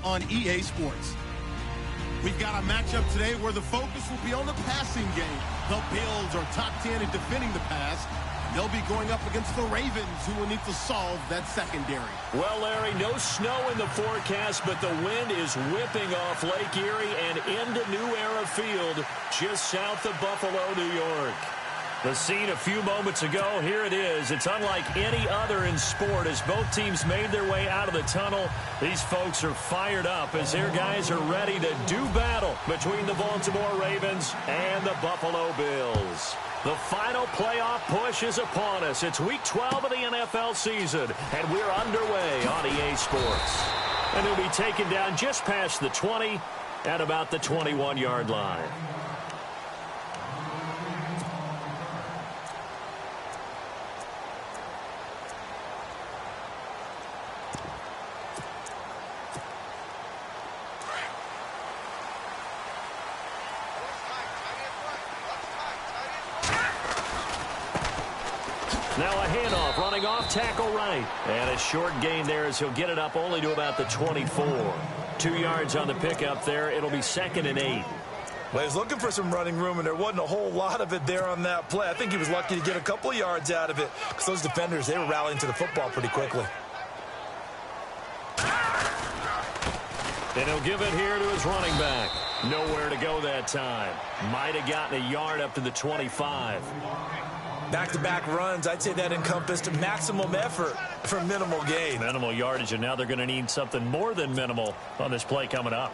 on EA Sports. We've got a matchup today where the focus will be on the passing game. The Bills are top 10 in defending the pass. They'll be going up against the Ravens, who will need to solve that secondary. Well, Larry, no snow in the forecast, but the wind is whipping off Lake Erie and into New Era Field, just south of Buffalo, New York. The scene a few moments ago, here it is. It's unlike any other in sport as both teams made their way out of the tunnel. These folks are fired up as their guys are ready to do battle between the Baltimore Ravens and the Buffalo Bills. The final playoff push is upon us. It's Week 12 of the NFL season, and we're underway on EA Sports. And he'll be taken down just past the 20 at about the 21-yard line. Now a handoff, running off tackle right. And a short gain there as he'll get it up only to about the 24. 2 yards on the pickup there. It'll be 2nd and 8. Well, he was looking for some running room, and there wasn't a whole lot of it there on that play. I think he was lucky to get a couple of yards out of it because those defenders, they were rallying to the football pretty quickly. And he'll give it here to his running back. Nowhere to go that time. Might have gotten a yard up to the 25. Back-to-back runs, I'd say that encompassed maximum effort for minimal gain. Minimal yardage, and now they're going to need something more than minimal on this play coming up.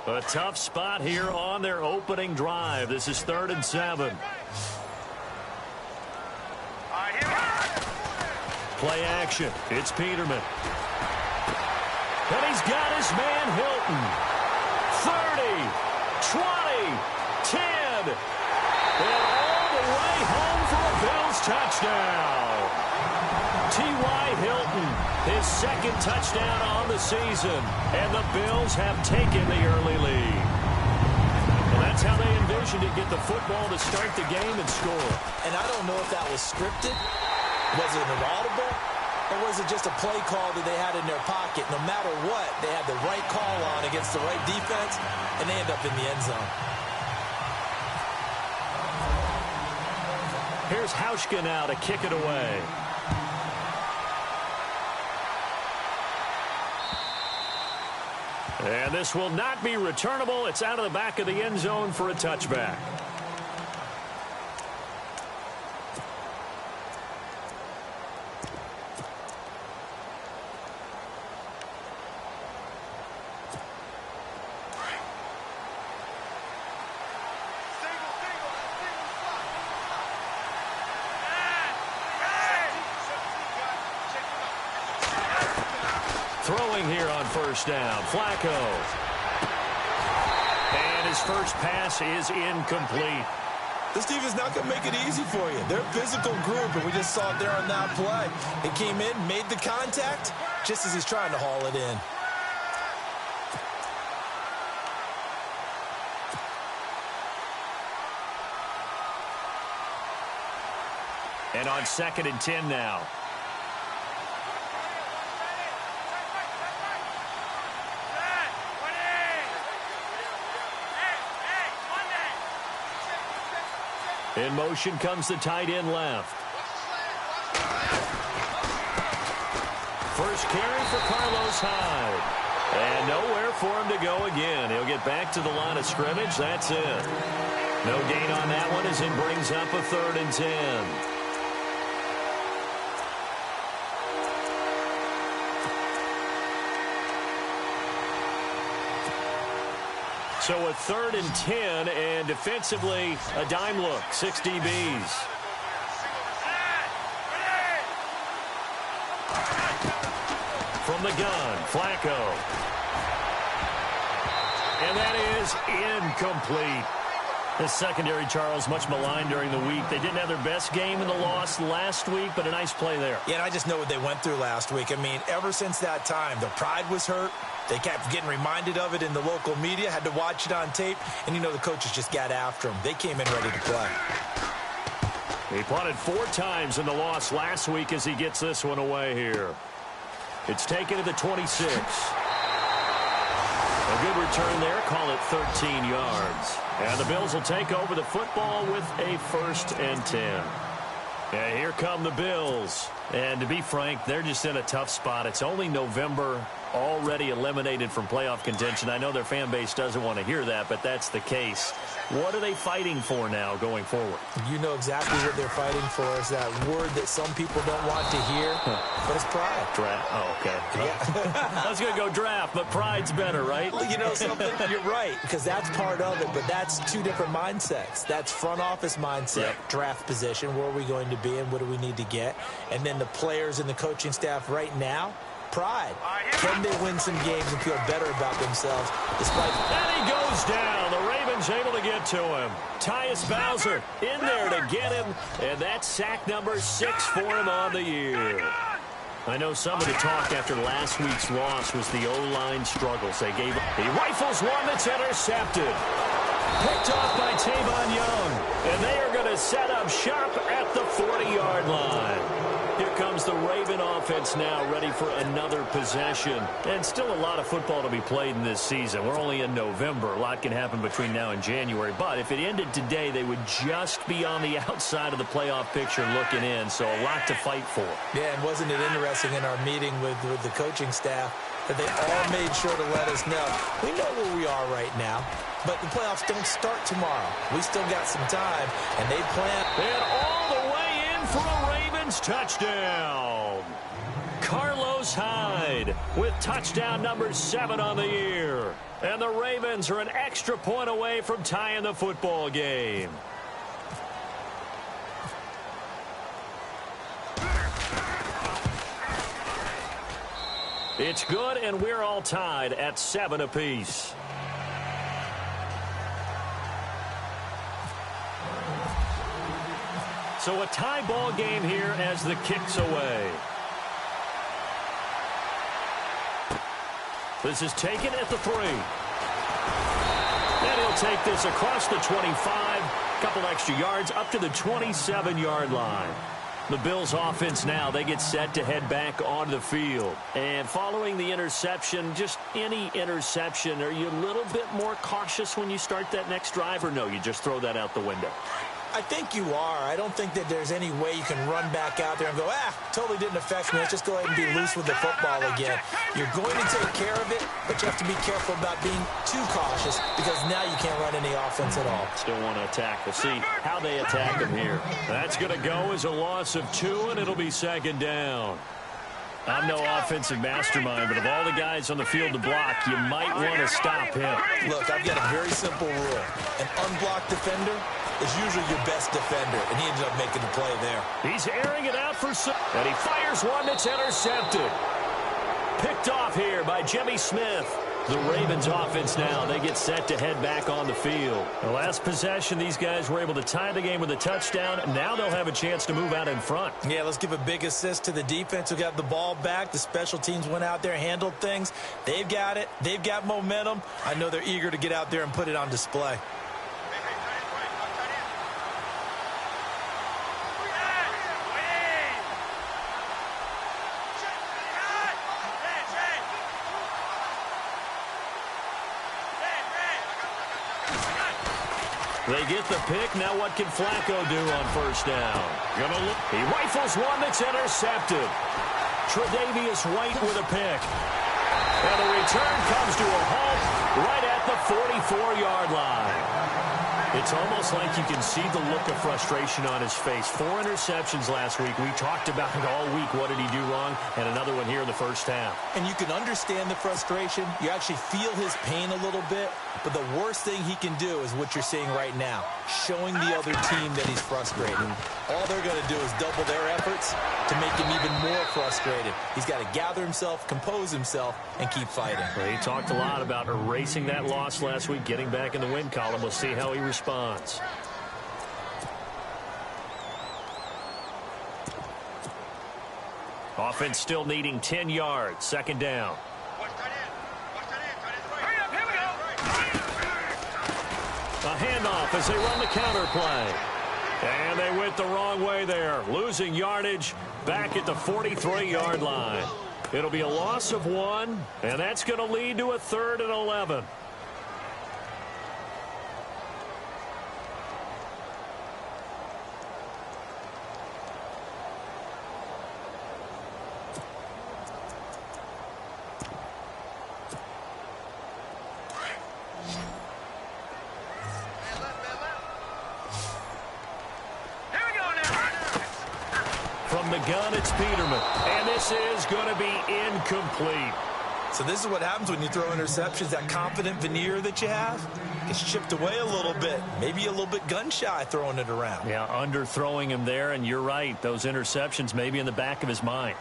A tough spot here on their opening drive. This is 3rd and 7. Play action. It's Peterman. And he's got his man Hilton. 30, 20, 10. And all the way home for a Bills touchdown. T.Y. Hilton, his 2nd touchdown on the season. And the Bills have taken the early lead. And that's how they envisioned it, get the football to start the game and score. And I don't know if that was scripted. Was it an audible? Or was it just a play call that they had in their pocket? No matter what, they had the right call on against the right defense, and they end up in the end zone. Here's Hauschka now to kick it away. And this will not be returnable. It's out of the back of the end zone for a touchback. Throwing here on 1st down, Flacco. And his first pass is incomplete. This defense not going to make it easy for you. They're a physical group, and we just saw it there on that play. It came in, made the contact, just as he's trying to haul it in. And on 2nd and 10 now. In motion comes the tight end left. First carry for Carlos Hyde. And nowhere for him to go again. He'll get back to the line of scrimmage. That's it. No gain on that one as it brings up a 3rd and 10. So a 3rd and 10, and defensively, a dime look, 6 DBs. From the gun, Flacco. And that is incomplete. The secondary, Charles, much maligned during the week. They didn't have their best game in the loss last week, but a nice play there. Yeah, and I just know what they went through last week. I mean, ever since that time, the pride was hurt. They kept getting reminded of it in the local media, had to watch it on tape, and, you know, the coaches just got after them. They came in ready to play. He punted 4 times in the loss last week as he gets this one away here. It's taken to the 26. A good return there. Call it 13 yards. And the Bills will take over the football with a 1st and 10. And here come the Bills. And to be frank, they're just in a tough spot. It's only November, already eliminated from playoff contention. I know their fan base doesn't want to hear that, but that's the case. What are they fighting for now going forward? You know exactly what they're fighting for. Is that word that some people don't want to hear, but it's pride. Draft. Oh, okay. Yeah. I was going to go draft, but pride's better, right? Well, you know something? You're right, because that's part of it, but that's 2 different mindsets. That's front office mindset, draft position, where are we going to be and what do we need to get? And then the players and the coaching staff right now, pride. Can they win some games and feel better about themselves despite... And he goes down. The Ravens able to get to him. Tyus Bowser in there to get him. And that's sack number 6 for him on the year. I know some of the talk after last week's loss was the O-line struggles. He rifles one that's intercepted. Picked off by Tavon Young. And they are going to set up shop at the 40-yard line. Here comes the Raven offense now, ready for another possession. And still a lot of football to be played in this season. We're only in November. A lot can happen between now and January. But if it ended today, they would just be on the outside of the playoff picture looking in. So a lot to fight for. Yeah, and wasn't it interesting in our meeting with the coaching staff that they all made sure to let us know, we know where we are right now, but the playoffs don't start tomorrow. We still got some time, and they plan. And all the way in for a Ravens touchdown. Carlos Hyde with touchdown number 7 on the year. And the Ravens are an extra point away from tying the football game. It's good, and we're all tied at 7 apiece. So a tie ball game here as the kick's away. This is taken at the 3. And he'll take this across the 25. Couple extra yards up to the 27-yard line. The Bills offense now, they get set to head back onto the field. And following the interception, just any interception, are you a little bit more cautious when you start that next drive, or no, you just throw that out the window? I think you are. I don't think that there's any way you can run back out there and go, totally didn't affect me. Let's just go ahead and be loose with the football again. You're going to take care of it, but you have to be careful about being too cautious because now you can't run any offense at all. Still want to attack. We'll see how they attack him here. That's going to go as a loss of 2, and it'll be 2nd down. I'm no offensive mastermind, but of all the guys on the field to block, you might want to stop him. Look, I've got a very simple rule. An unblocked defender is usually your best defender, and he ended up making the play there. He's airing it out for some, and he fires one that's intercepted. Picked off here by Jimmy Smith. The Ravens offense now, they get set to head back on the field. The last possession, these guys were able to tie the game with a touchdown. Now they'll have a chance to move out in front. Yeah, let's give a big assist to the defense who got the ball back. The special teams went out there, handled things. They've got it. They've got momentum. I know they're eager to get out there and put it on display. They get the pick. Now what can Flacco do on 1st down? He rifles one that's intercepted. Tre'Davious White with a pick. And the return comes to a halt right at the 44-yard line. It's almost like you can see the look of frustration on his face. 4 interceptions last week. We talked about it all week. What did he do wrong? And another one here in the 1st half. And you can understand the frustration. You actually feel his pain a little bit. But the worst thing he can do is what you're seeing right now, showing the other team that he's frustrated. All they're going to do is double their efforts to make him even more frustrated. He's got to gather himself, compose himself, and keep fighting. Well, he talked a lot about erasing that loss last week, getting back in the win column. We'll see how he responds. Offense still needing 10 yards. 2nd down. A handoff as they run the counter play. And they went the wrong way there, losing yardage back at the 43-yard line. It'll be a loss of 1, and that's going to lead to a 3rd and 11. From the gun, it's Peterman. And this is going to be incomplete. So this is what happens when you throw interceptions. That confident veneer that you have gets chipped away a little bit. Maybe a little bit gun-shy throwing it around. Yeah, underthrowing him there, and you're right. Those interceptions may be in the back of his mind.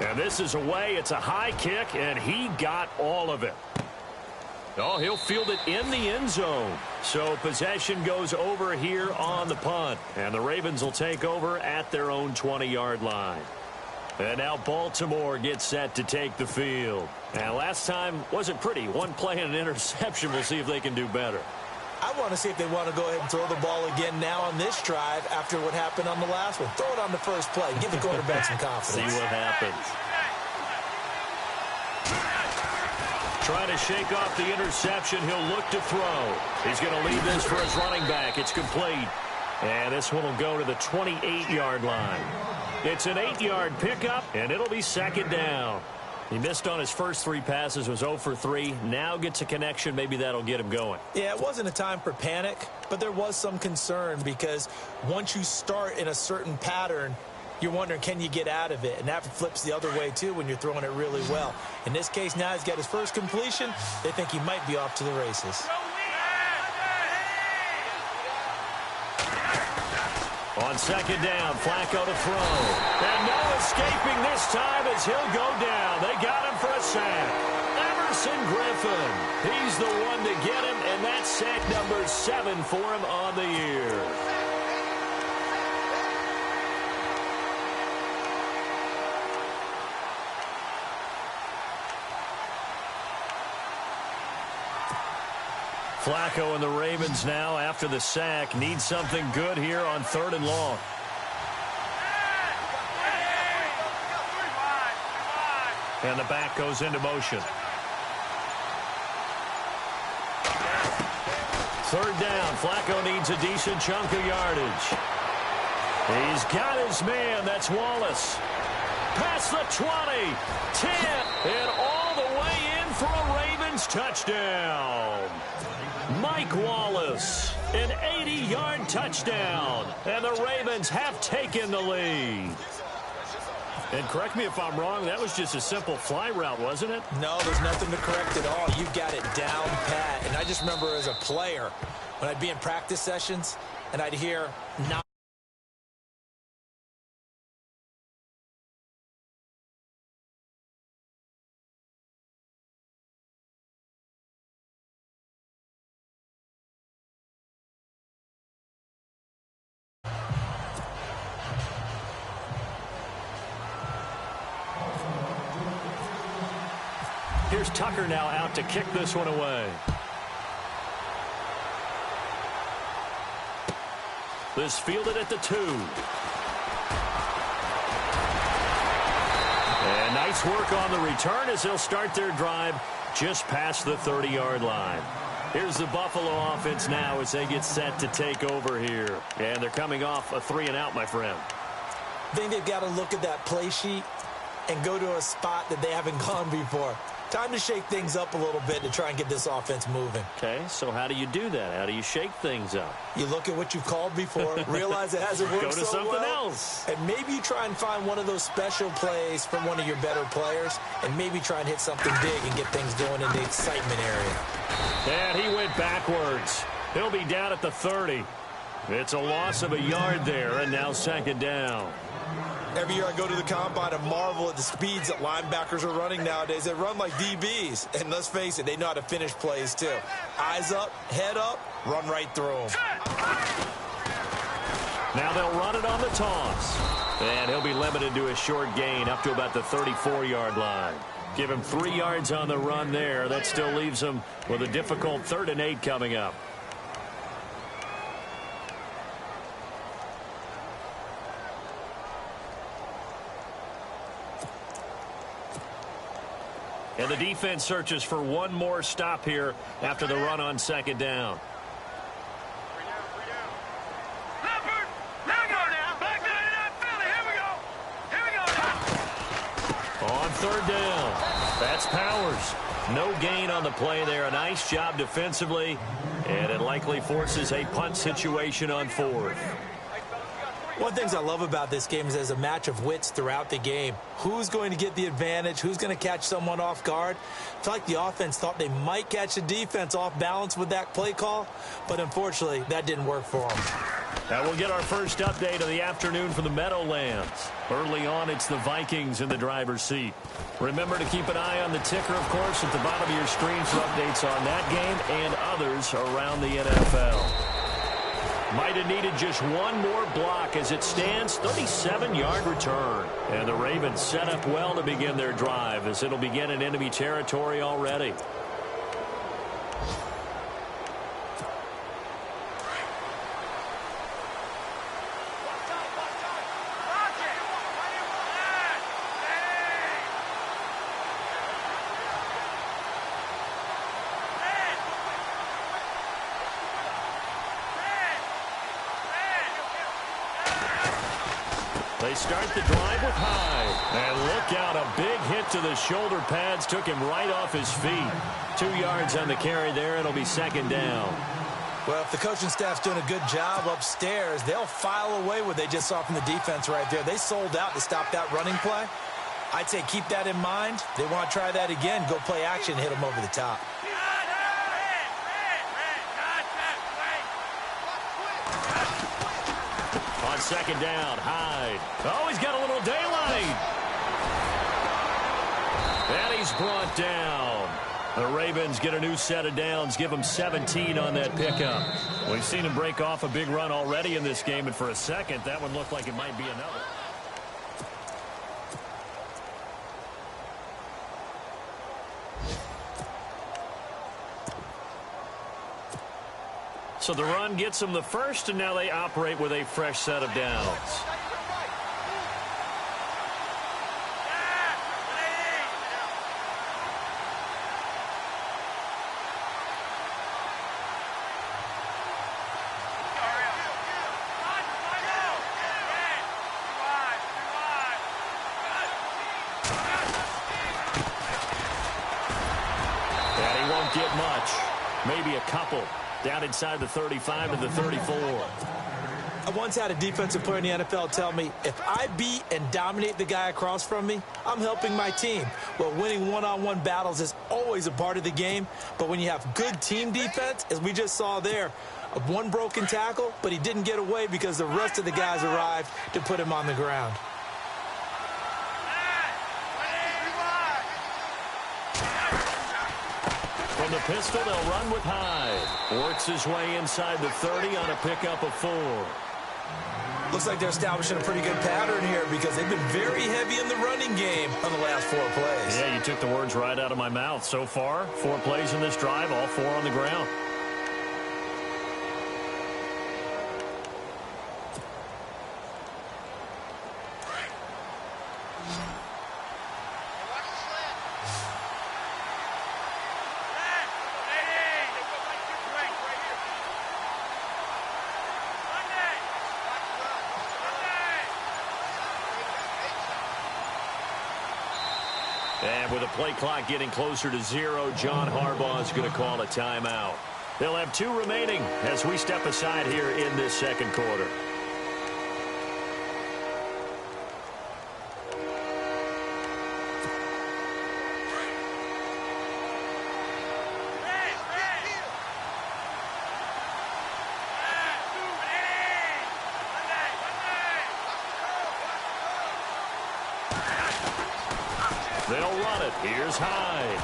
And this is away. It's a high kick, and he got all of it. Oh, he'll field it in the end zone. So possession goes over here on the punt. And the Ravens will take over at their own 20-yard line. And now Baltimore gets set to take the field. And last time wasn't pretty. One play and an interception. We'll see if they can do better. I want to see if they want to go ahead and throw the ball again now on this drive after what happened on the last one. Throw it on the first play. Give the quarterback some confidence. See what happens. Trying to shake off the interception. He'll look to throw. He's going to leave this for his running back. It's complete. And this one will go to the 28-yard line. It's an 8-yard pickup, and it'll be 2nd down. He missed on his first 3 passes, was 0 for 3. Now gets a connection. Maybe that'll get him going. Yeah, it wasn't a time for panic, but there was some concern because once you start in a certain pattern, you're wondering, can you get out of it? And that flips the other way, too, when you're throwing it really well. In this case, now he's got his first completion. They think he might be off to the races. On 2nd down, Flacco to throw. And no escaping this time as he'll go down. They got him for a sack. Everson Griffin. He's the one to get him, and that's sack number 7 for him on the year. Flacco and the Ravens now, after the sack, need something good here on 3rd and long. And the back goes into motion. 3rd down. Flacco needs a decent chunk of yardage. He's got his man. That's Wallace. Past the 20, 10, and all the way in for a Ravens touchdown. Mike Wallace, an 80-yard touchdown, and the Ravens have taken the lead. And correct me if I'm wrong, that was just a simple fly route, wasn't it? No, there's nothing to correct at all. You've got it down pat. And I just remember as a player, when I'd be in practice sessions, and I'd hear, not Here's Tucker now out to kick this one away. This fielded at the 2. And nice work on the return as they'll start their drive just past the 30-yard line. Here's the Buffalo offense now as they get set to take over here. And they're coming off a 3-and-out, my friend. I think they've got to look at that play sheet and go to a spot that they haven't gone before. Time to shake things up a little bit to try and get this offense moving. Okay, so how do you do that? How do you shake things up? You look at what you've called before, realize it hasn't worked Go to so something well, else. and maybe you try and find one of those special plays from one of your better players, and maybe try and hit something big and get things going in the excitement area. And he went backwards. He'll be down at the 30. It's a loss of a yard there, and now 2nd down. Every year I go to the combine and marvel at the speeds that linebackers are running nowadays. They run like DBs. And let's face it, they know how to finish plays too. Eyes up, head up, run right through them. Now they'll run it on the toss. And he'll be limited to a short gain up to about the 34-yard line. Give him 3 yards on the run there. That still leaves him with a difficult 3rd and 8 coming up. And the defense searches for one more stop here after the run on 2nd down. On 3rd down, that's Powers. No gain on the play there. A nice job defensively, and it likely forces a punt situation on 4th. One of the things I love about this game is there's a match of wits throughout the game. Who's going to get the advantage? Who's going to catch someone off guard? I feel like the offense thought they might catch the defense off balance with that play call, but unfortunately, that didn't work for them. Now we'll get our first update of the afternoon from the Meadowlands. Early on, it's the Vikings in the driver's seat. Remember to keep an eye on the ticker, of course, at the bottom of your screen for updates on that game and others around the NFL. Might have needed just one more block as it stands, 37-yard return. And the Ravens set up well to begin their drive as it'll begin in enemy territory already. They start the drive with Hyde. And look out, a big hit to the shoulder pads took him right off his feet. 2 yards on the carry there. It'll be 2nd down. Well, if the coaching staff's doing a good job upstairs, they'll file away what they just saw from the defense right there. They sold out to stop that running play. I'd say keep that in mind. They want to try that again. Go play action, hit them over the top. On 2nd down, Hyde. Oh, he's got a little daylight. And he's brought down. The Ravens get a new set of downs, give them 17 on that pickup. We've seen him break off a big run already in this game, and for a second, that one looked like it might be another. So the run gets them the first, and now they operate with a fresh set of downs. And he won't get much. Maybe a couple. Down inside the 35 to the 34. I once had a defensive player in the NFL tell me, if I beat and dominate the guy across from me, I'm helping my team. Well, winning one-on-one battles is always a part of the game, but when you have good team defense, as we just saw there, one broken tackle, but he didn't get away because the rest of the guys arrived to put him on the ground. From the pistol, they'll run with Hyde. Works his way inside the 30 on a pickup of 4. Looks like they're establishing a pretty good pattern here because they've been very heavy in the running game on the last 4 plays. Yeah, you took the words right out of my mouth. So far, 4 plays in this drive, all 4 on the ground. And with the play clock getting closer to 0, John Harbaugh is going to call a timeout. They'll have 2 remaining as we step aside here in this 2nd quarter. They'll run it. Here's Hyde.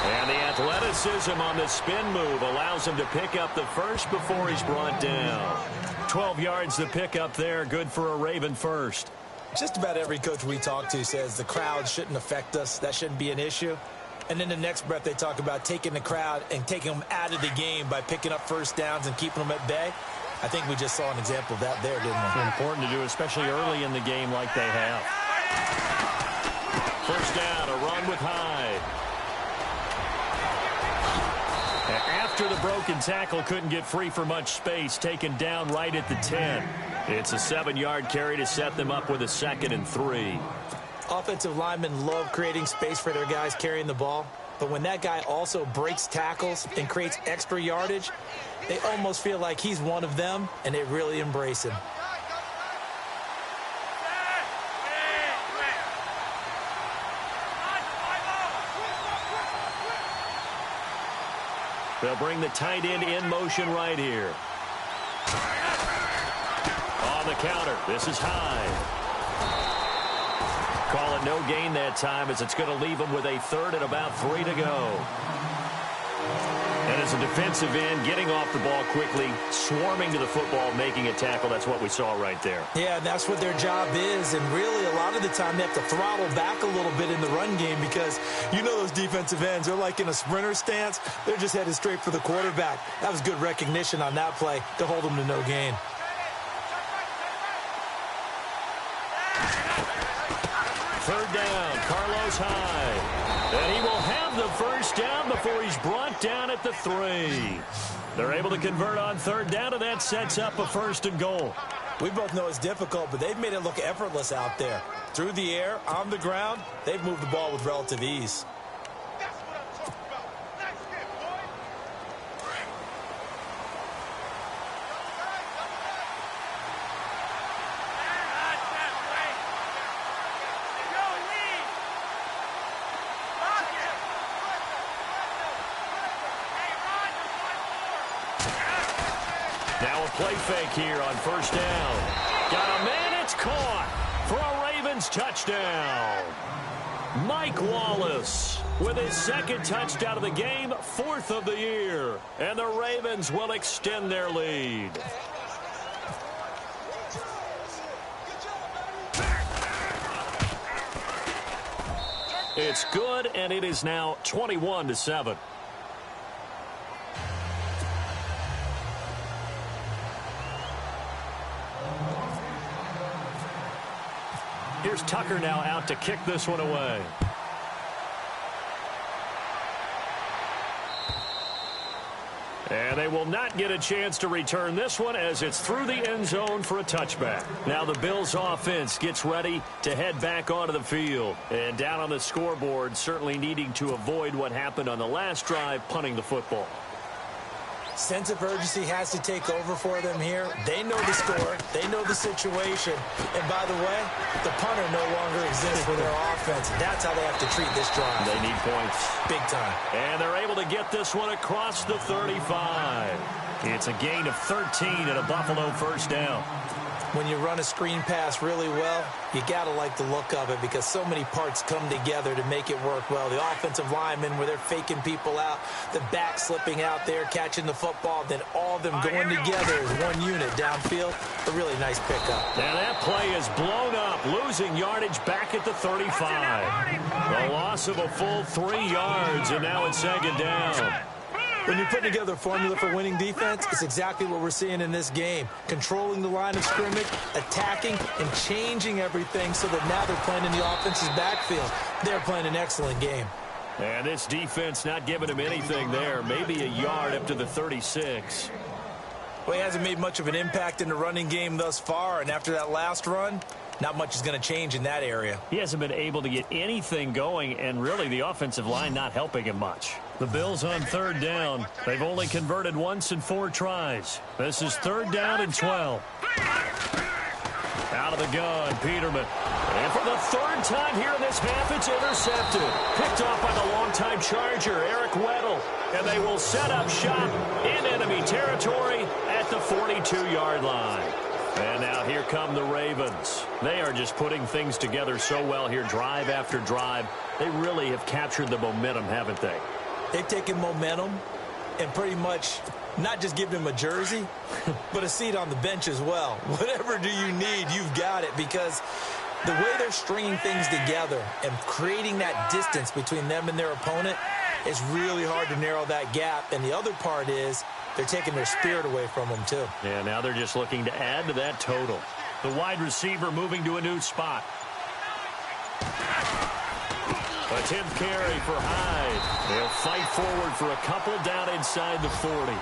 And the athleticism on the spin move allows him to pick up the first before he's brought down. 12 yards to pick up there. Good for a Raven first. Just about every coach we talk to says the crowd shouldn't affect us. That shouldn't be an issue. And then the next breath they talk about taking the crowd and taking them out of the game by picking up first downs and keeping them at bay. I think we just saw an example of that there, didn't we? It's important to do, especially early in the game like they have. First down, a run with Hyde. After the broken tackle, couldn't get free for much space, taken down right at the 10. It's a 7-yard carry to set them up with a 2nd and 3. Offensive linemen love creating space for their guys carrying the ball. But when that guy also breaks tackles and creates extra yardage, they almost feel like he's one of them, and they really embrace him. They'll bring the tight end in motion right here. On the counter, this is Hyde. Call it no gain that time as it's going to leave them with a 3rd and about 3 to go. And as a defensive end, getting off the ball quickly, swarming to the football, making a tackle, that's what we saw right there. Yeah, and that's what their job is. And really, a lot of the time, they have to throttle back a little bit in the run game because you know those defensive ends, they're like in a sprinter stance. They're just headed straight for the quarterback. That was good recognition on that play to hold them to no gain. Third down, Carlos Hyde. And he will have the first down before he's brought down at the 3. They're able to convert on 3rd down, and that sets up a 1st and goal. We both know it's difficult, but they've made it look effortless out there. Through the air, on the ground, they've moved the ball with relative ease. Now a play fake here on 1st down. Got a man, it's caught for a Ravens touchdown. Mike Wallace with his 2nd touchdown of the game, 4th of the year. And the Ravens will extend their lead. It's good, and it is now 21-7. Here's Tucker now out to kick this one away. And they will not get a chance to return this one as it's through the end zone for a touchback. Now the Bills offense gets ready to head back onto the field. And down on the scoreboard, certainly needing to avoid what happened on the last drive, punting the football. Sense of urgency has to take over for them here. They know the score. They know the situation. And by the way, the punter no longer exists for their offense. That's how they have to treat this drive. They need points. Big time. And they're able to get this one across the 35. It's a gain of 13 and a Buffalo 1st down. When you run a screen pass really well, you got to like the look of it because so many parts come together to make it work well. The offensive linemen, where they're faking people out, the back slipping out there, catching the football, then all of them going together as one unit downfield. A really nice pickup. Now that play is blown up, losing yardage back at the 35. The loss of a full 3 yards, and now it's 2nd down. When you're putting together a formula for winning defense, it's exactly what we're seeing in this game. Controlling the line of scrimmage, attacking, and changing everything so that now they're playing in the offense's backfield. They're playing an excellent game. And this defense not giving him anything there. Maybe a yard up to the 36. Well, he hasn't made much of an impact in the running game thus far, and after that last run, not much is going to change in that area. He hasn't been able to get anything going, and really the offensive line not helping him much. The Bills on 3rd down. They've only converted once in 4 tries. This is 3rd down and 12. Out of the gun, Peterman. And for the 3rd time here in this half, it's intercepted. Picked off by the longtime Charger, Eric Weddle. And they will set up shop in enemy territory at the 42-yard line. And now here come the Ravens. They are just putting things together so well here, drive after drive. They really have captured the momentum, haven't they? They've taken momentum and pretty much not just given him a jersey, but a seat on the bench as well. Whatever do you need, you've got it, because The way they're stringing things together and creating that distance between them and their opponent, it's really hard to narrow that gap. And the other part is they're taking their spirit away from them, too. Yeah, now they're just looking to add to that total. The wide receiver moving to a new spot. Attempt carry for Hyde. They'll fight forward for a couple down inside the 40.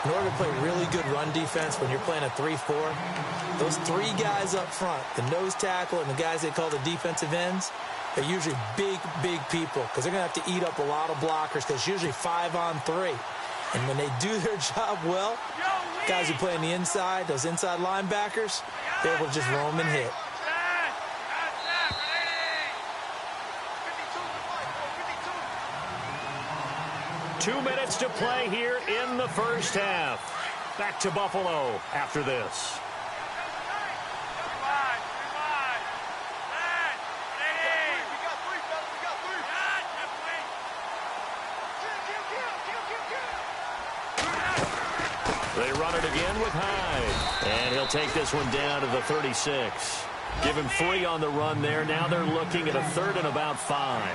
In order to play really good run defense when you're playing a 3-4, those three guys up front, the nose tackle and the guys they call the defensive ends, they're usually big, big people because they're going to have to eat up a lot of blockers because it's usually 5-on-3. And when they do their job well, guys who play on the inside, those inside linebackers, they're able to just roam and hit. Two minutes to play here in the first half. Back to Buffalo after this. They run it again with Hyde. And he'll take this one down to the 36. Give him 3 on the run there. Now they're looking at a 3rd and about 5.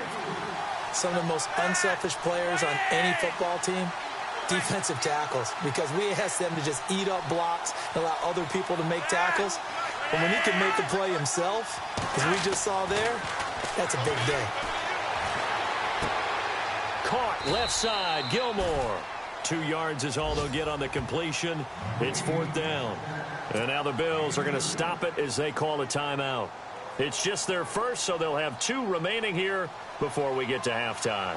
Some of the most unselfish players on any football team, defensive tackles, because we ask them to just eat up blocks and allow other people to make tackles. But when he can make a play himself, as we just saw there, that's a big day. Caught left side, Gilmore. 2 yards is all they'll get on the completion. It's 4th down. And now the Bills are going to stop it as they call a timeout. It's just their first, so they'll have 2 remaining here before we get to halftime.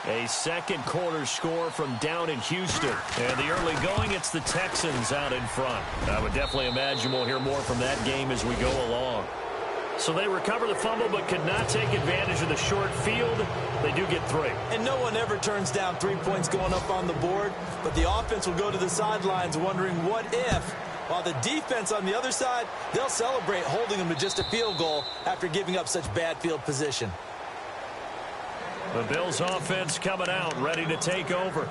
A second quarter score from down in Houston. And the early going, it's the Texans out in front. I would definitely imagine we'll hear more from that game as we go along. So they recover the fumble but could not take advantage of the short field. They do get 3. And no one ever turns down 3 points going up on the board, but the offense will go to the sidelines wondering what if. While the defense on the other side, they'll celebrate holding them to just a field goal after giving up such bad field position. The Bills offense coming out, ready to take over.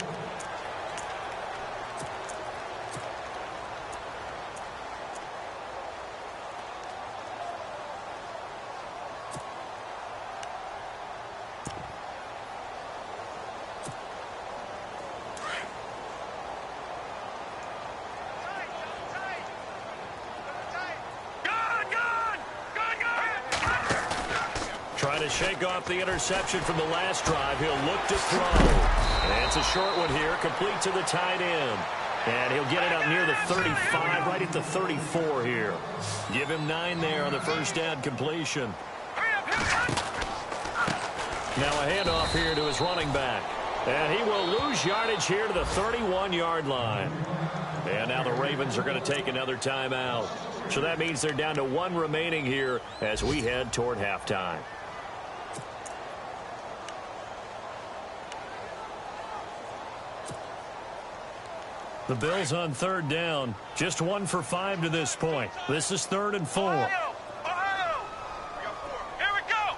Trying to shake off the interception from the last drive. He'll look to throw. And it's a short one here, complete to the tight end. And he'll get it up near the 35, right at the 34 here. Give him 9 there on the first down completion. Now a handoff here to his running back. And he will lose yardage here to the 31-yard line. And now the Ravens are going to take another timeout. So that means they're down to 1 remaining here as we head toward halftime. The Bills on 3rd down. Just 1 for 5 to this point. This is 3rd and 4. Here we go.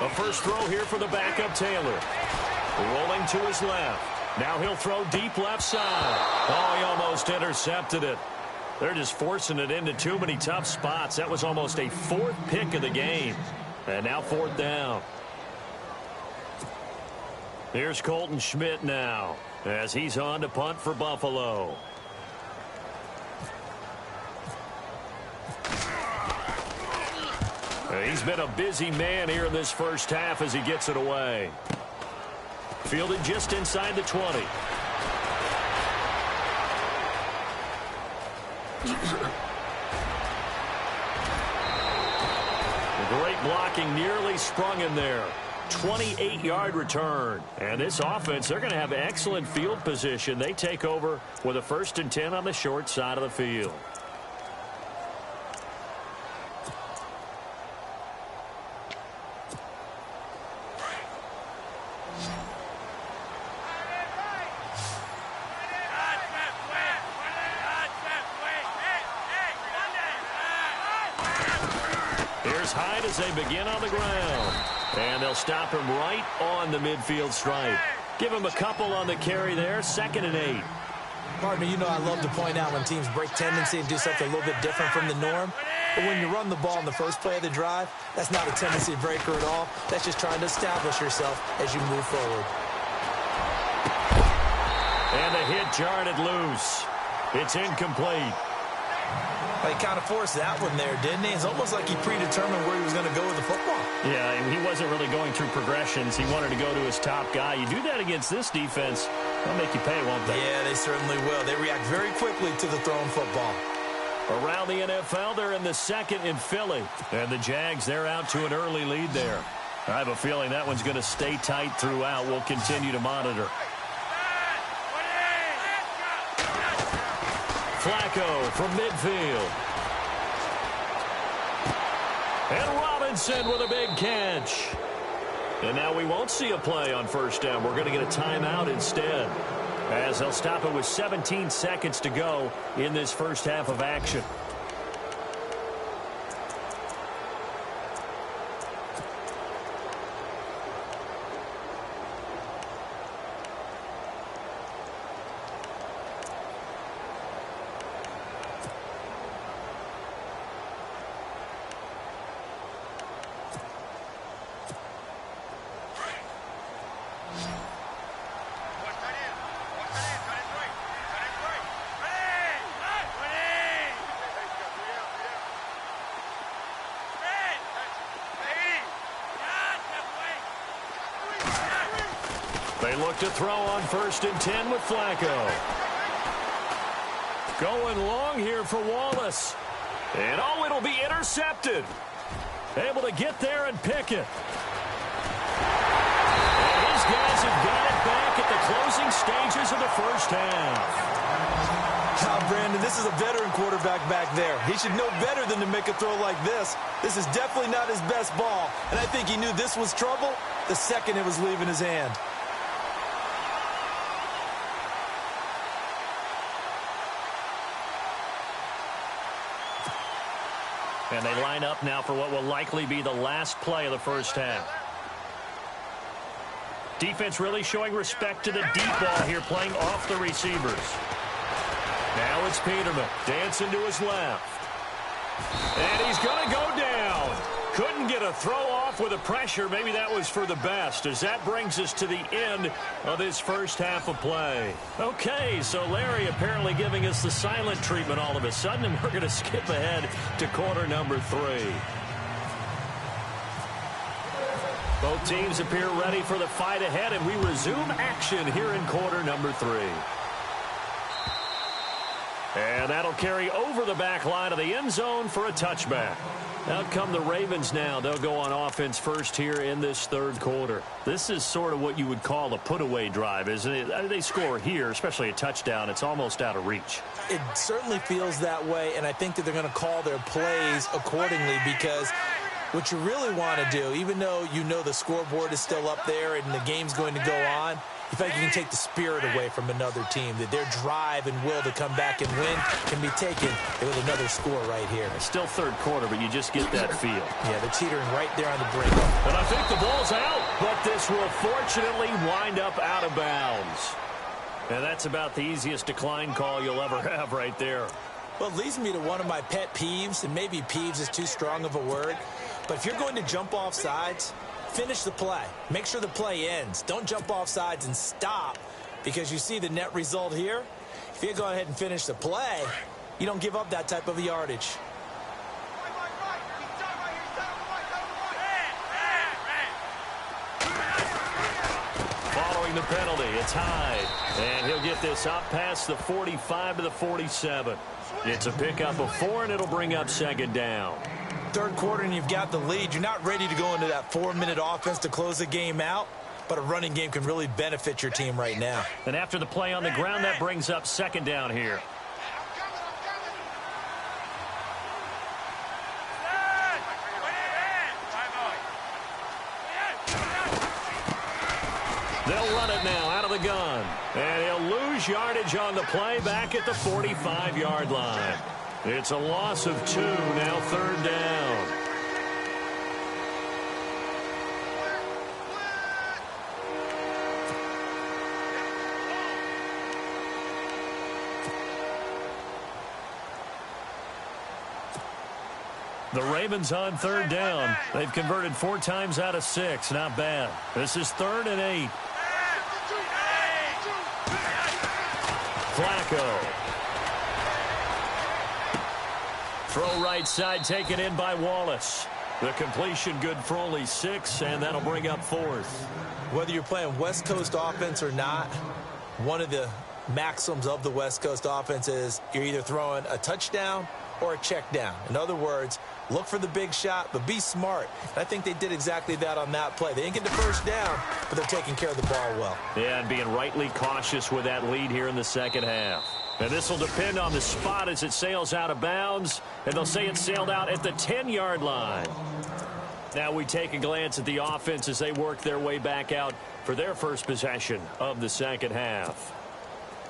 A first throw here for the backup Taylor. Rolling to his left. Now he'll throw deep left side. Oh, he almost intercepted it. They're just forcing it into too many tough spots. That was almost a 4th pick of the game. And now 4th down. Here's Colton Schmidt now as he's on to punt for Buffalo. He's been a busy man here in this first half as he gets it away. Fielded just inside the 20. Great blocking, nearly sprung in there. 28-yard return. And this offense, they're going to have excellent field position. They take over with a 1st and 10 on the short side of the field. Here's Hyde as they begin on the ground. And they'll stop him right on the midfield stripe. Give him a couple on the carry there. 2nd and 8. Partner, you know I love to point out when teams break tendency and do something a little bit different from the norm. But when you run the ball in the first play of the drive, that's not a tendency breaker at all. That's just trying to establish yourself as you move forward. And the hit jarred it loose. It's incomplete. Well, he kind of forced that one there, didn't he? It's almost like he predetermined where he was going to go with the football. Yeah, he wasn't really going through progressions. He wanted to go to his top guy. You do that against this defense, they'll make you pay, won't they? Yeah, they certainly will. They react very quickly to the thrown football. Around the NFL, they're in the second in Philly. And the Jags, they're out to an early lead there. I have a feeling that one's going to stay tight throughout. We'll continue to monitor. Flacco from midfield. And Robinson with a big catch. And now we won't see a play on first down. We're going to get a timeout instead, as they'll stop it with 17 seconds to go in this first half of action. They look to throw on 1st and 10 with Flacco. Going long here for Wallace. And oh, it'll be intercepted. Able to get there and pick it. And his guys have got it back at the closing stages of the first half. Now, Brandon, this is a veteran quarterback back there. He should know better than to make a throw like this. This is definitely not his best ball. And I think he knew this was trouble the second it was leaving his hand. And they line up now for what will likely be the last play of the first half. Defense really showing respect to the deep ball here, playing off the receivers. Now it's Peterman, dancing to his left. And he's going to go down. Couldn't get a throw off with the pressure. Maybe that was for the best, as that brings us to the end of this first half of play. Okay, so Larry apparently giving us the silent treatment all of a sudden, and we're going to skip ahead to quarter number 3. Both teams appear ready for the fight ahead, and we resume action here in quarter number 3. And that'll carry over the back line of the end zone for a touchback. Out come the Ravens now. They'll go on offense first here in this third quarter. This is sort of what you would call a put-away drive, isn't it? They score here, especially a touchdown. It's almost out of reach. It certainly feels that way, and I think that they're going to call their plays accordingly, because what you really want to do, even though you know the scoreboard is still up there and the game's going to go on, in fact, you can take the spirit away from another team, that their drive and will to come back and win can be taken with another score right here. It's still third quarter, but you just get that feel. Yeah, they're teetering right there on the brink. And I think the ball's out, but this will fortunately wind up out of bounds. And that's about the easiest decline call you'll ever have right there. Well, it leads me to one of my pet peeves, and maybe peeves is too strong of a word, but if you're going to jump off sides, finish the play. Make sure the play ends. Don't jump off sides and stop, because you see the net result here. If you go ahead and finish the play, you don't give up that type of yardage. Following the penalty, it's Hyde. And he'll get this up past the 45 to the 47. It's a pickup of 4, and it'll bring up second down. Third quarter and you've got the lead. You're not ready to go into that 4-minute offense to close the game out, but a running game can really benefit your team right now. And after the play on the ground, that brings up second down here. They'll run it now out of the gun. And he'll lose yardage on the play back at the 45-yard line. It's a loss of 2, now third down. The Ravens on third down. They've converted 4 times out of 6. Not bad. This is 3rd and 8. Flacco. Throw right side taken in by Wallace. The completion good for only 6, and that'll bring up 4th. Whether you're playing West Coast offense or not, one of the maxims of the West Coast offense is you're either throwing a touchdown or a check down. In other words, look for the big shot, but be smart. And I think they did exactly that on that play. They didn't get the first down, but they're taking care of the ball well. Yeah, and being rightly cautious with that lead here in the second half. And this will depend on the spot as it sails out of bounds. And they'll say it sailed out at the 10-yard line. Now we take a glance at the offense as they work their way back out for their first possession of the second half.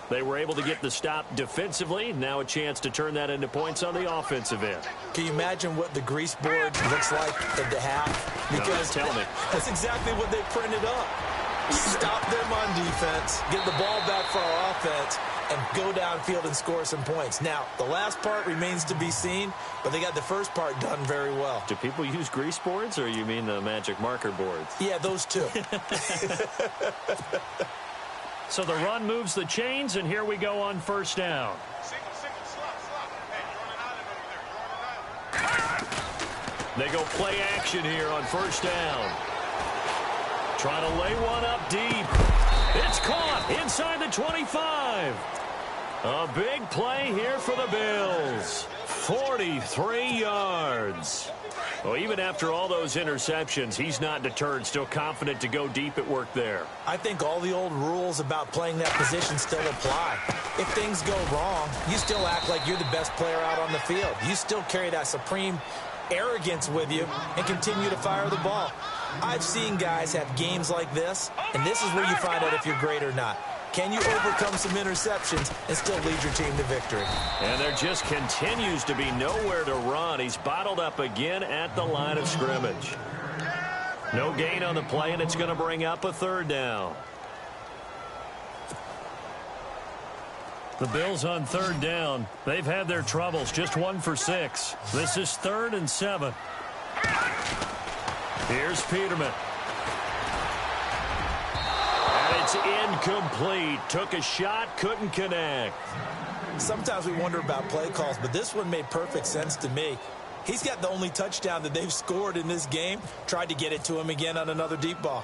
They were able to get the stop defensively. Now a chance to turn that into points on the offensive end. Can you imagine what the grease board looks like at the half? Because tell me. That's exactly what they printed up. Stop them on defense, get the ball back for our offense, and go downfield and score some points. Now, the last part remains to be seen, but they got the first part done very well. Do people use grease boards, or you mean the magic marker boards? Yeah, those two. So the run moves the chains, and here we go on first down. They go play action here on first down. Trying to lay one up deep. It's caught inside the 25. A big play here for the Bills. 43 yards. Well, even after all those interceptions, he's not deterred, still confident to go deep at work there. I think all the old rules about playing that position still apply. If things go wrong, you still act like you're the best player out on the field. You still carry that supreme arrogance with you and continue to fire the ball. I've seen guys have games like this, and this is where you find out if you're great or not. Can you overcome some interceptions and still lead your team to victory? And there just continues to be nowhere to run. He's bottled up again at the line of scrimmage. No gain on the play, and it's going to bring up a 3rd down. The Bills on 3rd down. They've had their troubles, just 1 for 6. This is 3rd and 7. Here's Peterman. And it's incomplete. Took a shot, couldn't connect. Sometimes we wonder about play calls, but this one made perfect sense to me. He's got the only touchdown that they've scored in this game. Tried to get it to him again on another deep ball.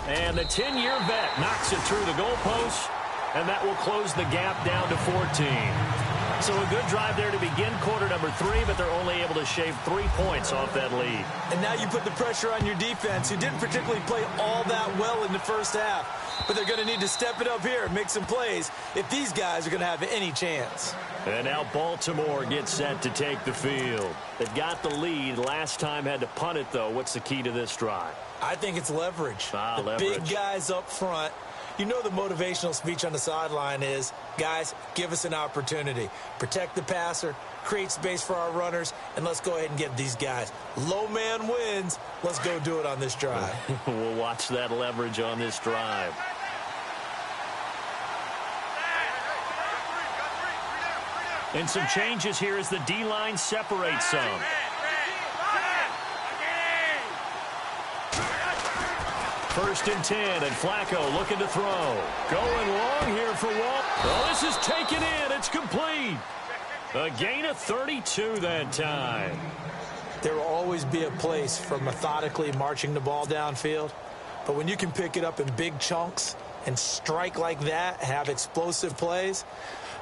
And the 10-year vet knocks it through the goalpost, and that will close the gap down to 14. So a good drive there to begin quarter number 3, but they're only able to shave 3 points off that lead. And now you put the pressure on your defense, who didn't particularly play all that well in the first half. But they're going to need to step it up here and make some plays if these guys are going to have any chance. And now Baltimore gets set to take the field. They've got the lead. Last time had to punt it, though. What's the key to this drive? I think it's leverage. Leverage. Big guys up front. You know the motivational speech on the sideline is, guys, give us an opportunity. Protect the passer, create space for our runners, and let's go ahead and get these guys. Low man wins. Let's go do it on this drive. We'll watch that leverage on this drive. And some changes here as the D-line separates some. First and 10, and Flacco looking to throw. Going long here for Walt. Oh, this is taken in. It's complete. A gain of 32 that time. There will always be a place for methodically marching the ball downfield. But when you can pick it up in big chunks and strike like that, have explosive plays,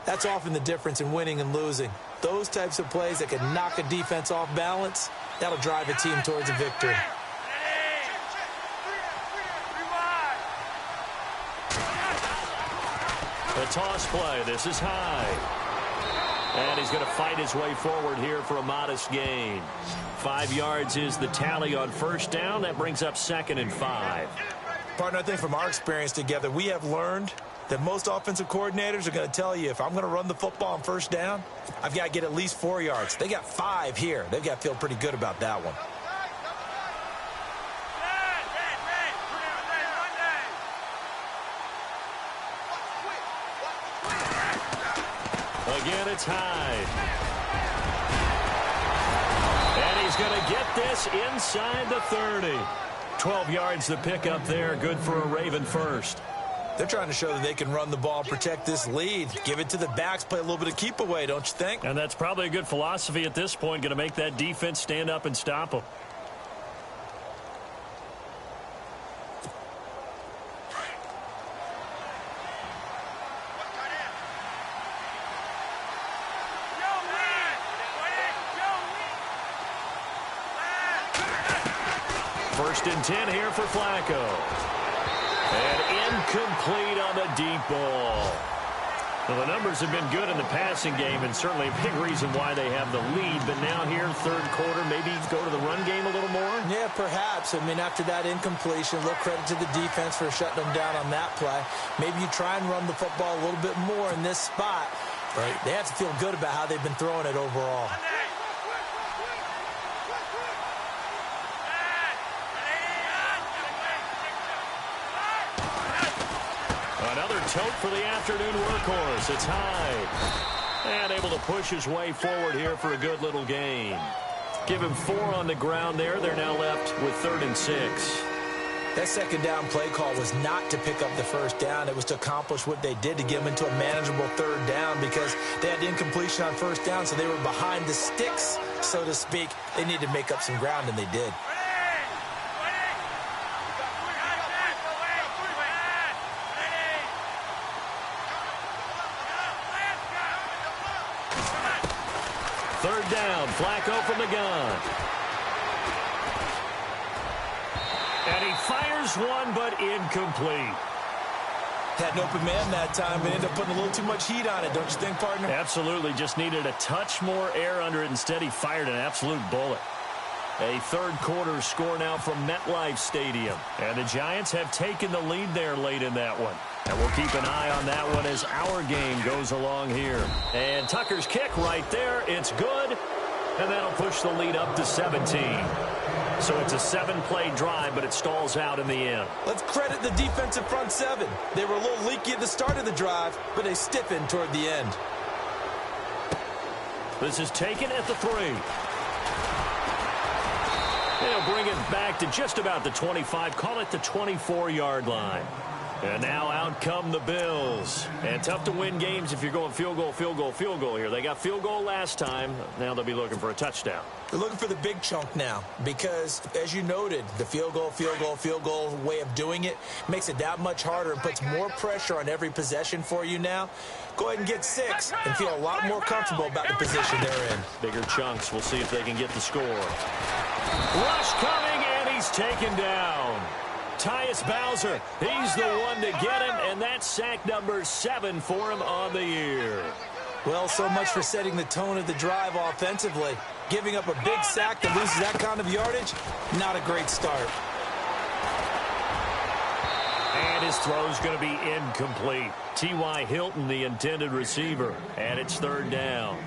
that's often the difference in winning and losing. Those types of plays that can knock a defense off balance, that'll drive a team towards a victory. The toss play. This is high. And he's going to fight his way forward here for a modest gain. 5 yards is the tally on first down. That brings up 2nd and 5. Partner, I think from our experience together, we have learned that most offensive coordinators are going to tell you, if I'm going to run the football on first down, I've got to get at least 4 yards. They got 5 here. They've got to feel pretty good about that one. Again, it's Hyde. And he's going to get this inside the 30. 12 yards to pick up there. Good for a Raven first. They're trying to show that they can run the ball, protect this lead. Give it to the backs, play a little bit of keep away, don't you think? And that's probably a good philosophy at this point, going to make that defense stand up and stop them. First and 10 here for Flacco. And incomplete on the deep ball. Well, the numbers have been good in the passing game, and certainly a big reason why they have the lead. But now here, third quarter, maybe go to the run game a little more? Yeah, perhaps. I mean, after that incompletion, a little credit to the defense for shutting them down on that play. Maybe you try and run the football a little bit more in this spot. Right. They have to feel good about how they've been throwing it overall. Another tote for the afternoon workhorse. It's high. And able to push his way forward here for a good little gain. Give him 4 on the ground there. They're now left with 3rd and 6. That second down play call was not to pick up the first down. It was to accomplish what they did, to get them into a manageable 3rd down, because they had incompletion on first down, so they were behind the sticks, so to speak. They needed to make up some ground, and they did. Third down, Flacco from the gun. And he fires one, but incomplete. Had an open man that time, but ended up putting a little too much heat on it, don't you think, partner? Absolutely, just needed a touch more air under it. Instead, he fired an absolute bullet. A third quarter score now from MetLife Stadium. And the Giants have taken the lead there late in that one. And we'll keep an eye on that one as our game goes along here. And Tucker's kick right there. It's good. And that'll push the lead up to 17. So it's a 7-play drive, but it stalls out in the end. Let's credit the defensive front 7. They were a little leaky at the start of the drive, but they stiffened toward the end. This is taken at the 3. They'll bring it back to just about the 25. Call it the 24-yard line. And now out come the Bills. And tough to win games if you're going field goal, field goal, field goal here. They got field goal last time. Now they'll be looking for a touchdown. They're looking for the big chunk now because, as you noted, the field goal way of doing it makes it that much harder and puts more pressure on every possession for you now. Go ahead and get 6 and feel a lot more comfortable about the position they're in. Bigger chunks. We'll see if they can get the score. Rush coming, and he's taken down. Tyus Bowser, he's the one to get him, and that's sack number 7 for him on the year. Well, so much for setting the tone of the drive offensively. Giving up a big sack that loses that kind of yardage, not a great start. And his throw's going to be incomplete. T.Y. Hilton, the intended receiver, and it's 3rd down.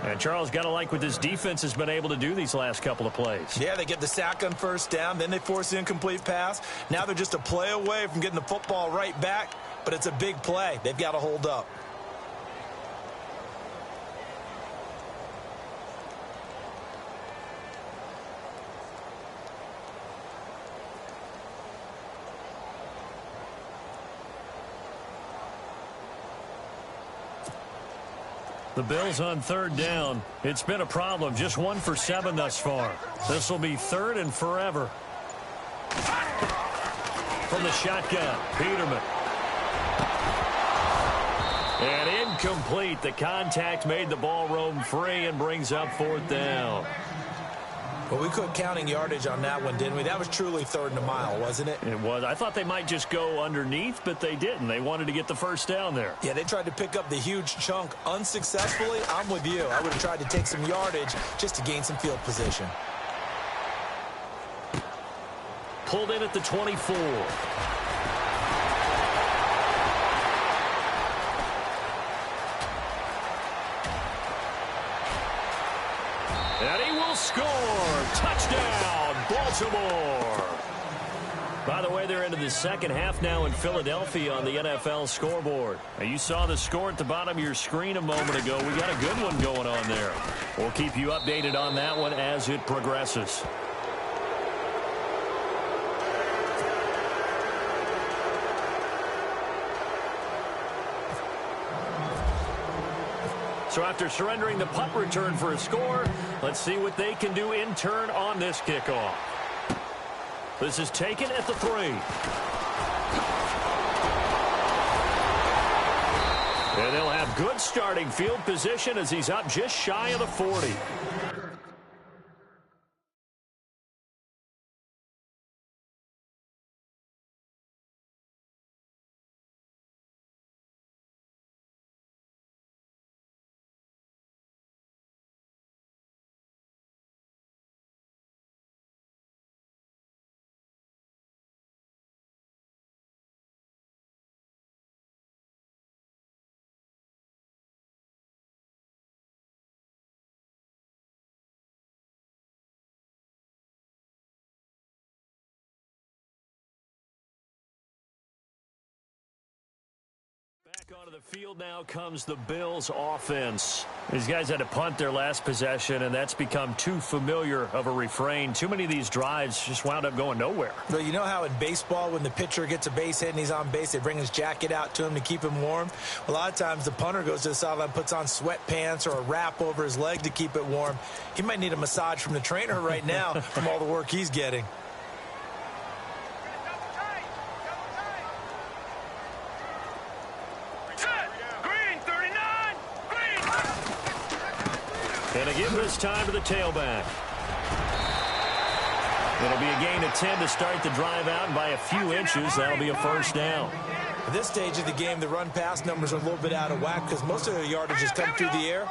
And Charles, got to like what this defense has been able to do these last couple of plays. Yeah, they get the sack on first down, then they force the incomplete pass. Now they're just a play away from getting the football right back, but it's a big play. They've got to hold up. The Bills on 3rd down. It's been a problem. Just 1 for 7 thus far. This will be 3rd and forever. From the shotgun, Peterman. And incomplete. The contact made the ball roam free and brings up 4th down. Well, we quit counting yardage on that one, didn't we? That was truly 3rd and a mile, wasn't it? It was. I thought they might just go underneath, but they didn't. They wanted to get the first down there. Yeah, they tried to pick up the huge chunk unsuccessfully. I'm with you. I would have tried to take some yardage just to gain some field position. Pulled in at the 24. And he will score. Touchdown, Baltimore. By the way, they're into the second half now in Philadelphia on the NFL scoreboard. Now, you saw the score at the bottom of your screen a moment ago. We got a good one going on there. We'll keep you updated on that one as it progresses. So after surrendering the punt return for a score, let's see what they can do in turn on this kickoff. This is taken at the 3. And they'll have good starting field position as he's up just shy of the 40. Back onto the field now comes the Bills offense. These guys had to punt their last possession, and that's become too familiar of a refrain. Too many of these drives just wound up going nowhere. Well, you know how in baseball when the pitcher gets a base hit and he's on base, they bring his jacket out to him to keep him warm? A lot of times the punter goes to the sideline, puts on sweatpants or a wrap over his leg to keep it warm. He might need a massage from the trainer right now from all the work he's getting. And a give this time to the tailback. It'll be a gain of 10 to start the drive out, and by a few inches, that'll be a first down. At this stage of the game, the run-pass numbers are a little bit out of whack because most of the yardage has come through the air.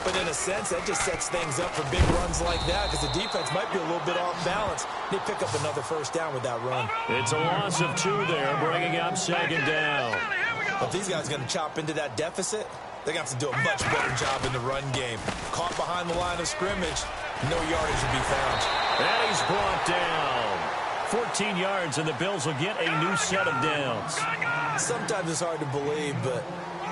But in a sense, that just sets things up for big runs like that because the defense might be a little bit off balance. They pick up another first down with that run. It's a loss of 2 there, bringing up second down. If these guys are going to chop into that deficit, they're going to have to do a much better job in the run game. Caught behind the line of scrimmage, no yardage will be found. And he's brought down. 14 yards, and the Bills will get a new set of downs. Sometimes it's hard to believe, but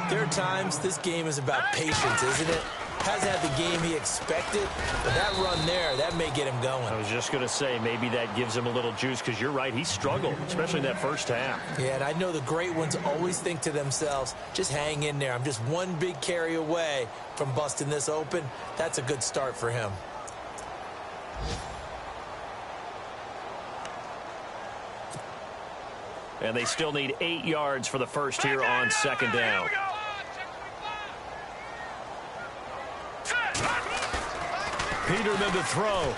there are times this game is about patience, isn't it? Hasn't had the game he expected, but that run there, that may get him going. I was just going to say, maybe that gives him a little juice, because you're right, he struggled, especially in that first half. Yeah, and I know the great ones always think to themselves, just hang in there. I'm just one big carry away from busting this open. That's a good start for him. And they still need 8 yards for the first here on second down. Peterman to throw.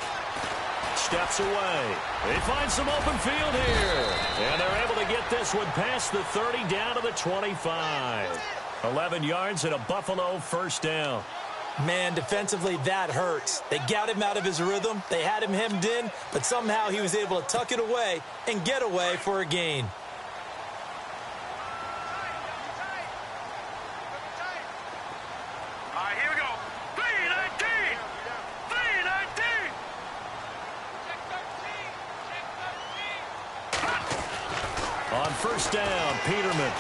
Steps away. They find some open field here. And they're able to get this one past the 30 down to the 25. 11 yards and a Buffalo first down. Man, defensively, that hurts. They got him out of his rhythm. They had him hemmed in, but somehow he was able to tuck it away and get away for a gain. On first down, Peterman.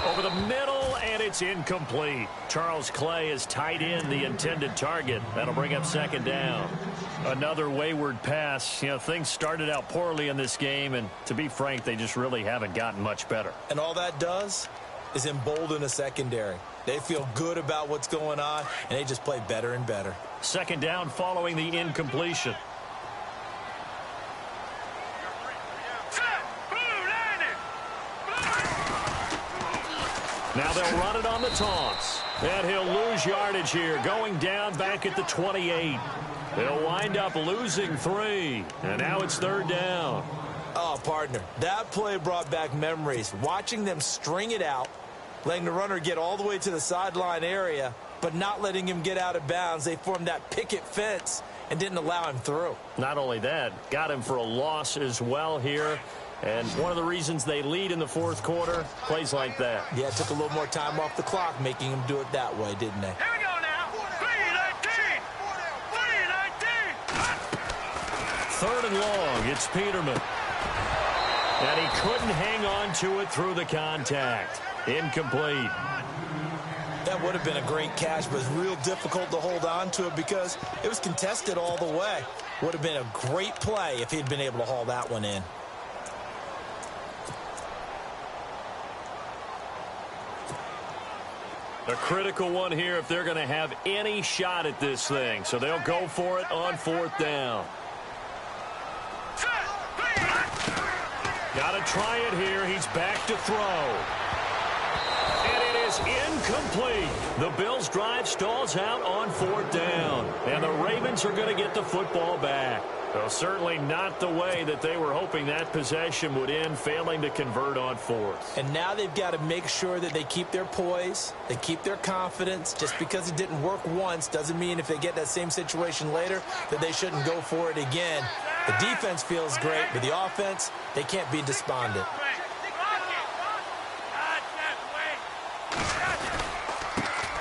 Over the middle, and it's incomplete. Charles Clay is tight in the intended target. That'll bring up second down. Another wayward pass. You know, things started out poorly in this game, and to be frank, they just really haven't gotten much better. And all that does is embolden a secondary. They feel good about what's going on, and they just play better and better. Second down following the incompletion. Now they'll run it on the toss. And he'll lose yardage here, going down back at the 28. They'll wind up losing 3. And now it's third down. Oh, partner, that play brought back memories. Watching them string it out, letting the runner get all the way to the sideline area, but not letting him get out of bounds. They formed that picket fence and didn't allow him through. Not only that, got him for a loss as well here. And one of the reasons they lead in the fourth quarter, plays like that. Yeah, it took a little more time off the clock, making them do it that way, didn't they? Here we go now. 3-19. 3-19. Third and long, it's Peterman. And he couldn't hang on to it through the contact. Incomplete. That would have been a great catch, but it's real difficult to hold on to it because it was contested all the way. Would have been a great play if he'd been able to haul that one in. A critical one here if they're going to have any shot at this thing. So they'll go for it on 4th down. Got to try it here. He's back to throw. And it is incomplete. The Bills' drive stalls out on 4th down. And the Ravens are going to get the football back. Well, certainly not the way that they were hoping that possession would end, failing to convert on 4th. And now they've got to make sure that they keep their poise, they keep their confidence. Just because it didn't work once doesn't mean if they get that same situation later that they shouldn't go for it again. The defense feels great, but the offense, they can't be despondent.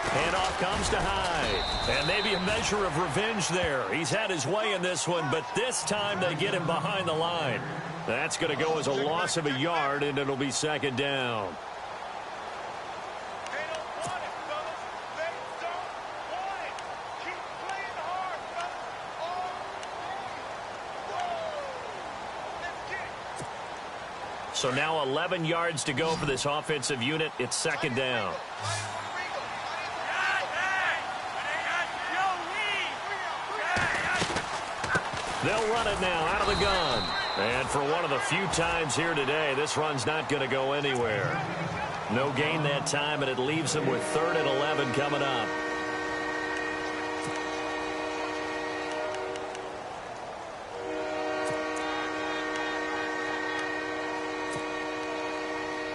Handoff comes to Hyde. And maybe a measure of revenge there. He's had his way in this one, but this time they get him behind the line. That's going to go as a loss of a yard, and it'll be 2nd down. So now 11 yards to go for this offensive unit. It's 2nd down. They'll run it now out of the gun. And for one of the few times here today, this run's not going to go anywhere. No gain that time, and it leaves them with 3rd and 11 coming up.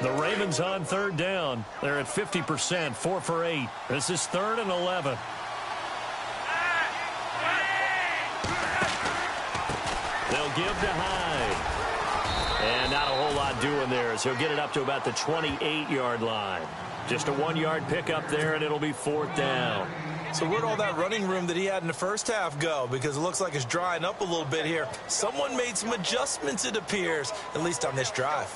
The Ravens on 3rd down. They're at 50%, 4 for 8. This is 3rd and 11. They'll give to Hyde. And not a whole lot doing there, so he'll get it up to about the 28-yard line. Just a 1-yard pickup there, and it'll be 4th down. So where'd all that running room that he had in the first half go? Because it looks like it's drying up a little bit here. Someone made some adjustments, it appears, at least on this drive.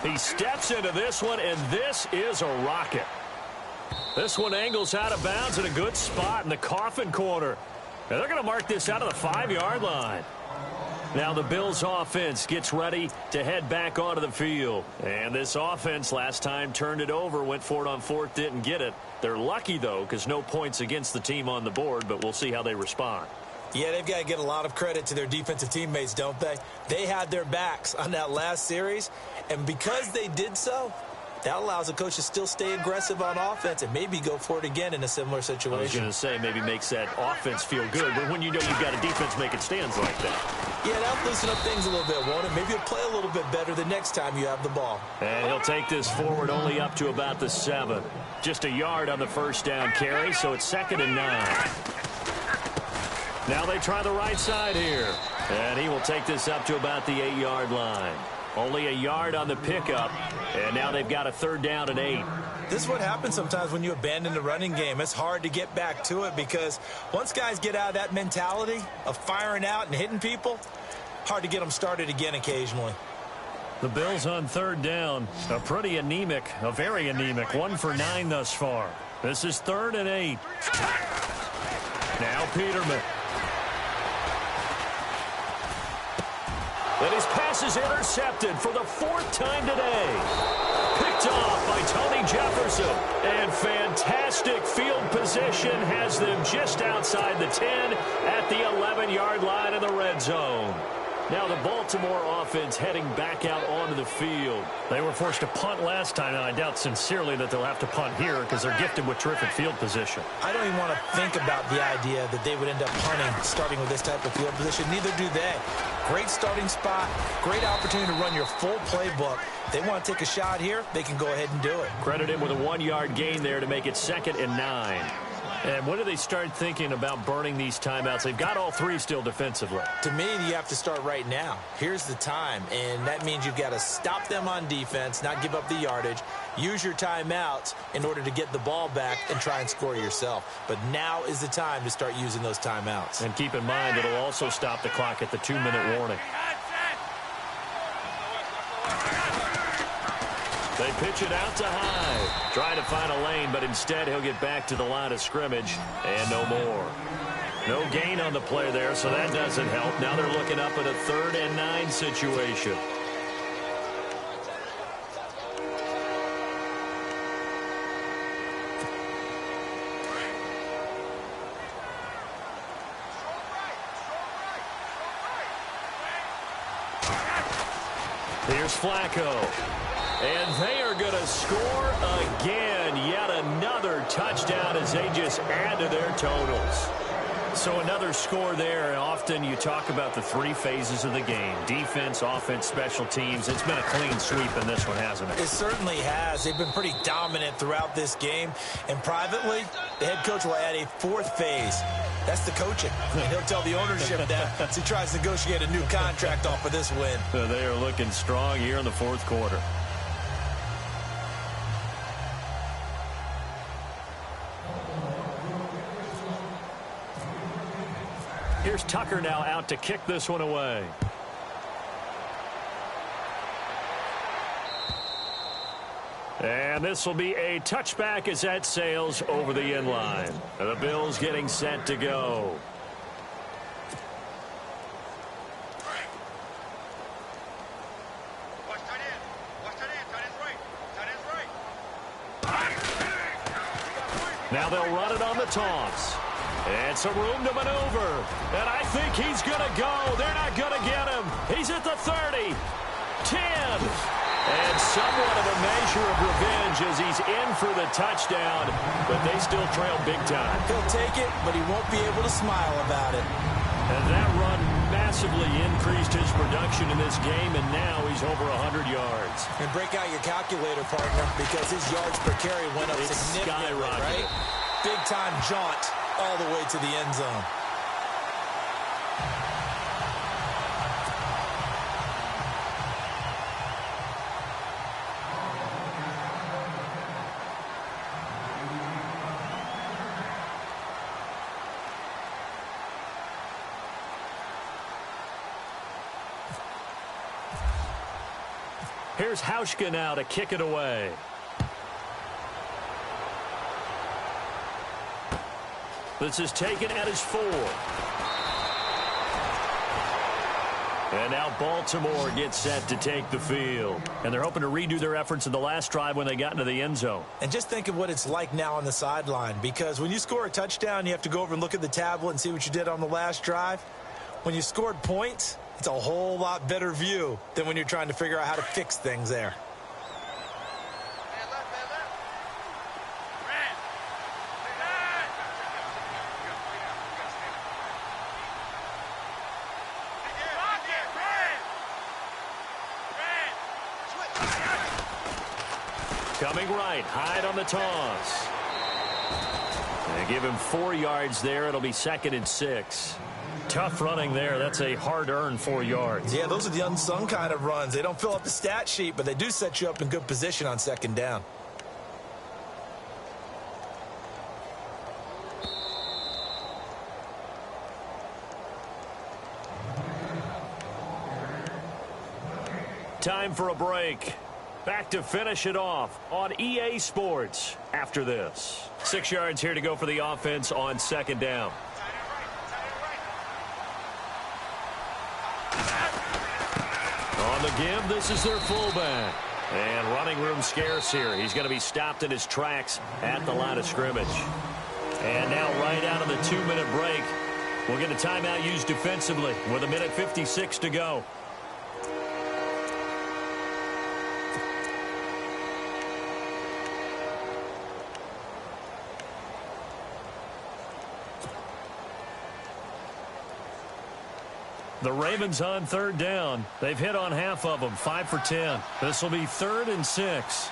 He steps into this one, and this is a rocket. This one angles out of bounds in a good spot in the coffin corner. And they're going to mark this out of the 5-yard line. Now the Bills offense gets ready to head back onto the field. And this offense last time turned it over, went for it on 4th, didn't get it. They're lucky, though, because no points against the team on the board, but we'll see how they respond. Yeah, they've got to get a lot of credit to their defensive teammates, don't they? They had their backs on that last series, and because they did so, that allows the coach to still stay aggressive on offense and maybe go for it again in a similar situation. I was going to say maybe makes that offense feel good, but when you know you've got a defense making stands like that. Yeah, that'll loosen up things a little bit, won't it? Maybe you'll play a little bit better the next time you have the ball. And he'll take this forward only up to about the 7. Just a yard on the 1st down carry, so it's 2nd and 9. Now they try the right side here. And he will take this up to about the 8-yard line. Only a yard on the pickup, and now they've got a 3rd down and 8. This is what happens sometimes when you abandon the running game. It's hard to get back to it because once guys get out of that mentality of firing out and hitting people, hard to get them started again occasionally. The Bills on 3rd down, a pretty anemic, a very anemic, 1 for 9 thus far. This is 3rd and 8. Now Peterman. And his pass is intercepted for the 4th time today. Picked off by Tony Jefferson. And fantastic field position has them just outside the 10 at the 11-yard line in the red zone. Now the Baltimore offense heading back out onto the field. They were forced to punt last time, and I doubt sincerely that they'll have to punt here because they're gifted with terrific field position. I don't even want to think about the idea that they would end up punting starting with this type of field position. Neither do they. Great starting spot, great opportunity to run your full playbook. They want to take a shot here, they can go ahead and do it. Credit him with a 1-yard gain there to make it 2nd and 9. And when do they start thinking about burning these timeouts? They've got all three still defensively. To me, you have to start right now. Here's the time, and that means you've got to stop them on defense, not give up the yardage, use your timeouts in order to get the ball back and try and score yourself. But now is the time to start using those timeouts. And keep in mind, it'll also stop the clock at the 2-minute warning. They pitch it out to Hyde. Trying to find a lane, but instead he'll get back to the line of scrimmage and no more. No gain on the play there, so that doesn't help. Now they're looking up at a 3rd and 9 situation. Here's Flacco. And they are going to score again. Yet another touchdown as they just add to their totals. So another score there. Often you talk about the 3 phases of the game. Defense, offense, special teams. It's been a clean sweep in this one, hasn't it? It certainly has. They've been pretty dominant throughout this game. And privately, the head coach will add a 4th phase. That's the coaching. And he'll tell the ownership that as he tries to negotiate a new contract off of this win. So they are looking strong here in the 4th quarter. Here's Tucker now out to kick this one away. And this will be a touchback as that sails over the end line. The Bills getting set to go. Now they'll run it on the toss. And some room to maneuver. And I think he's going to go. They're not going to get him. He's at the 30. 10. And somewhat of a measure of revenge as he's in for the touchdown. But they still trail big time. He'll take it, but he won't be able to smile about it. And that run massively increased his production in this game, and now he's over 100 yards. And break out your calculator, partner, because his yards per carry went up significantly, right? Big-time jaunt all the way to the end zone. Here's Hauschka now to kick it away. This is taken at his 4. And now Baltimore gets set to take the field. And they're hoping to redo their efforts in the last drive when they got into the end zone. And just think of what it's like now on the sideline. Because when you score a touchdown, you have to go over and look at the tablet and see what you did on the last drive. When you scored points, it's a whole lot better view than when you're trying to figure out how to fix things there. Coming right, Hyde on the toss. They give him 4 yards there. It'll be 2nd and 6. Tough running there. That's a hard-earned 4 yards. Yeah, those are the unsung kind of runs. They don't fill up the stat sheet, but they do set you up in good position on 2nd down. Time for a break. Back to finish it off on EA Sports after this. 6 yards here to go for the offense on 2nd down. On the give, this is their fullback. And running room scarce here. He's going to be stopped in his tracks at the line of scrimmage. And now right out of the 2-minute break, we'll get a timeout used defensively with 1:56 to go. The Ravens on 3rd down. They've hit on half of them, 5 for 10. This will be 3rd and 6.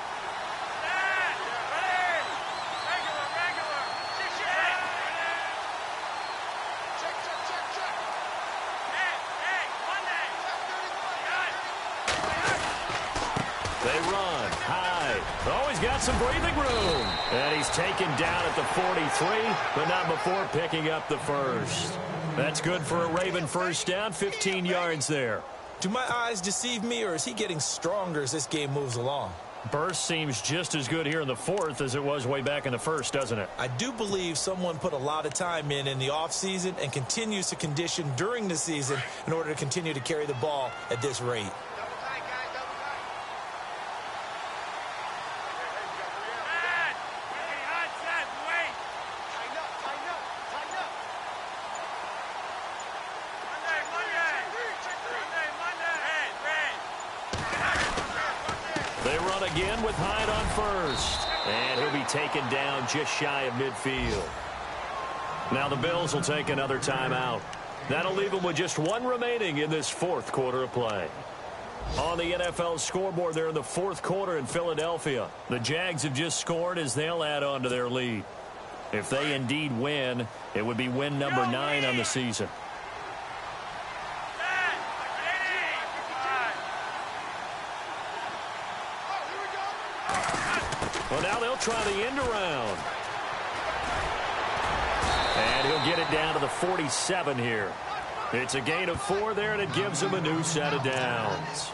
They run high. Oh, he's got some breathing room. And he's taken down at the 43, but not before picking up the first. That's good for a Raven first down, 15 yards there. Do my eyes deceive me, or is he getting stronger as this game moves along? Burst seems just as good here in the fourth as it was way back in the first, doesn't it? I do believe someone put a lot of time in the offseason and continues to condition during the season in order to continue to carry the ball at this rate. They run again with Hyde on first. And he'll be taken down just shy of midfield. Now the Bills will take another timeout. That'll leave them with just one remaining in this fourth quarter of play. On the NFL scoreboard there in the fourth quarter in Philadelphia, the Jags have just scored as they'll add on to their lead. If they indeed win, it would be win number 9 on the season. Well, now they'll try the end around. And he'll get it down to the 47 here. It's a gain of 4 there, and it gives him a new set of downs.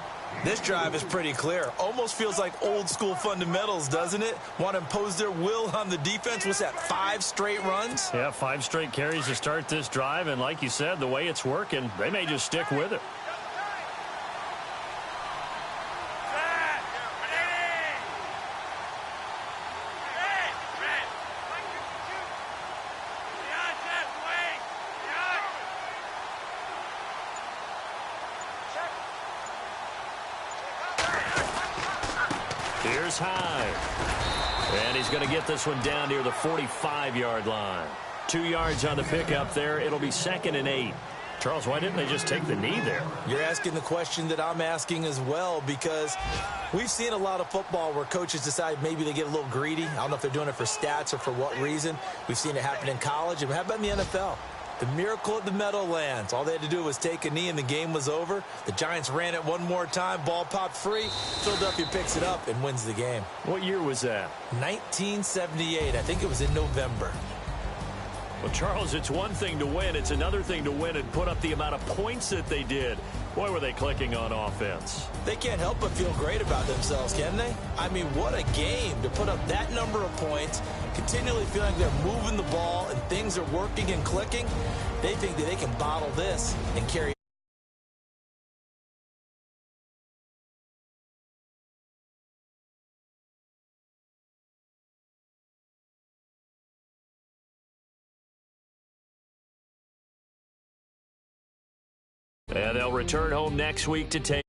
This drive is pretty clear. Almost feels like old school fundamentals, doesn't it? Want to impose their will on the defense. What's that, 5 straight runs? Yeah, 5 straight carries to start this drive, and like you said, the way it's working, they may just stick with it. Here's Hyde. And he's going to get this one down near the 45-yard line. 2 yards on the pickup there. It'll be 2nd and 8. Charles, why didn't they just take the knee there? You're asking the question that I'm asking as well, because we've seen a lot of football where coaches decide maybe they get a little greedy. I don't know if they're doing it for stats or for what reason. We've seen it happen in college. And how about in the NFL? The miracle at the Meadowlands. All they had to do was take a knee and the game was over. The Giants ran it one more time. Ball popped free. Philadelphia picks it up and wins the game. What year was that? 1978. I think it was in November. Well, Charles, it's one thing to win. It's another thing to win and put up the amount of points that they did. Boy, were they clicking on offense. They can't help but feel great about themselves, can they? I mean, what a game to put up that number of points, continually feeling they're moving the ball and things are working and clicking. They think that they can bottle this and carry. And they'll return home next week to take